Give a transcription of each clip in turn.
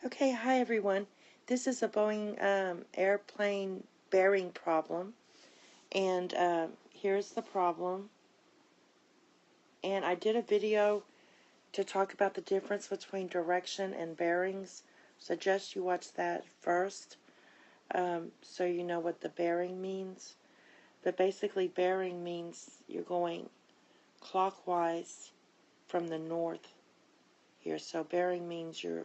Okay, hi everyone. This is a Boeing airplane bearing problem, and here's the problem. And I did a video to talk about the difference between direction and bearings. Suggest you watch that first, so you know what the bearing means. But basically, bearing means you're going clockwise from the north here. So bearing means you're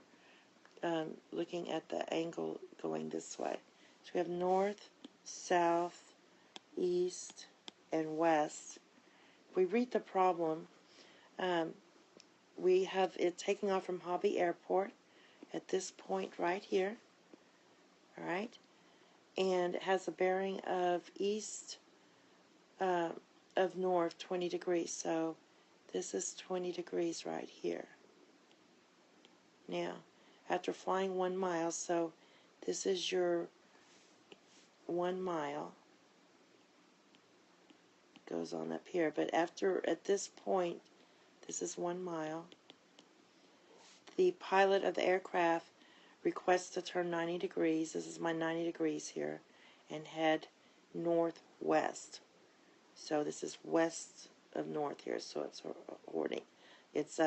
looking at the angle going this way. So we have north, south, east, and west. If we read the problem, we have it taking off from Hobby Airport at this point right here. All right, and it has a bearing of east of north 20 degrees. So this is 20 degrees right here. Now, after flying 1 mile, so this is your 1 mile, goes on up here, but at this point, this is 1 mile, the pilot of the aircraft requests to turn 90 degrees, this is my 90 degrees here, and head northwest. So this is west of north here, so it's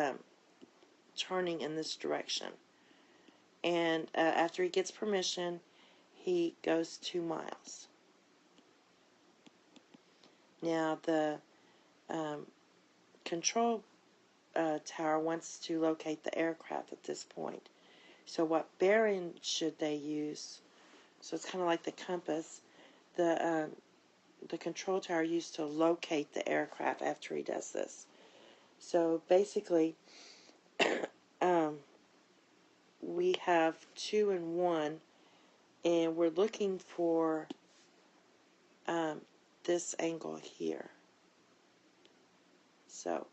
turning in this direction. And after he gets permission, he goes 2 miles. Now the control tower wants to locate the aircraft at this point. So what bearing should they use? So it's kind of like the compass. The control tower used to locate the aircraft after he does this. So basically, we have 2 and 1, and we're looking for this angle here. So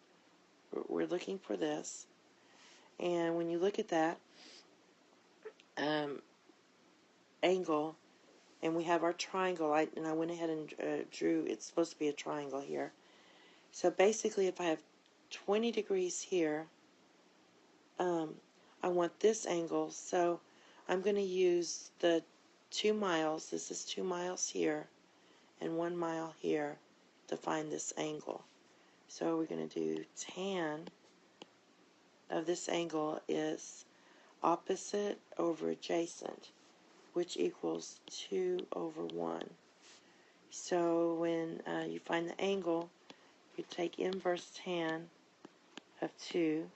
we're looking for this, and when you look at that angle, and we have our triangle, I went ahead and drew, it's supposed to be a triangle here. So basically, if I have 20 degrees here, I want this angle, so I'm going to use the 2 miles, this is 2 miles here, and 1 mile here to find this angle. So we're going to do tan of this angle is opposite over adjacent, which equals 2 over 1. So when you find the angle, you take inverse tan of 2,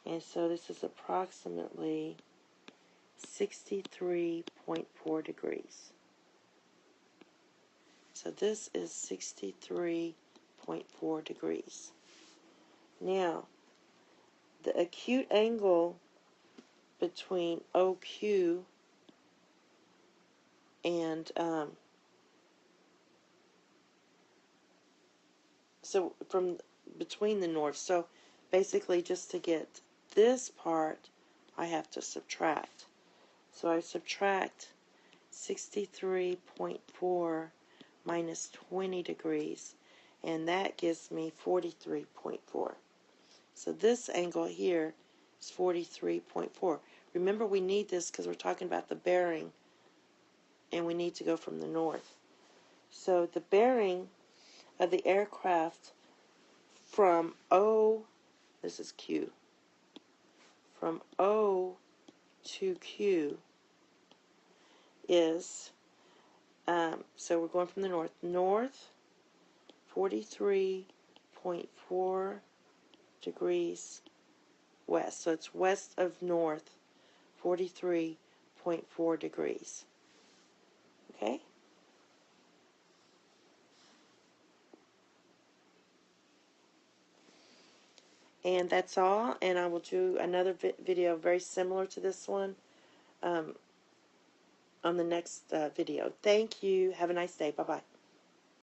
and so this is approximately 63.4 degrees. So this is 63.4 degrees. Now, the acute angle between OQ and so from between the north, so basically just to get this part, I have to subtract. So I subtract 63.4 minus 20 degrees, and that gives me 43.4. So this angle here is 43.4. Remember, we need this because we're talking about the bearing, and we need to go from the north. So the bearing of the aircraft from O, this is Q, from O to Q is, so we're going from the north 43.4 degrees west. So it's west of north 43.4 degrees. Okay? And that's all, and I will do another video very similar to this one on the next video. Thank you. Have a nice day. Bye-bye.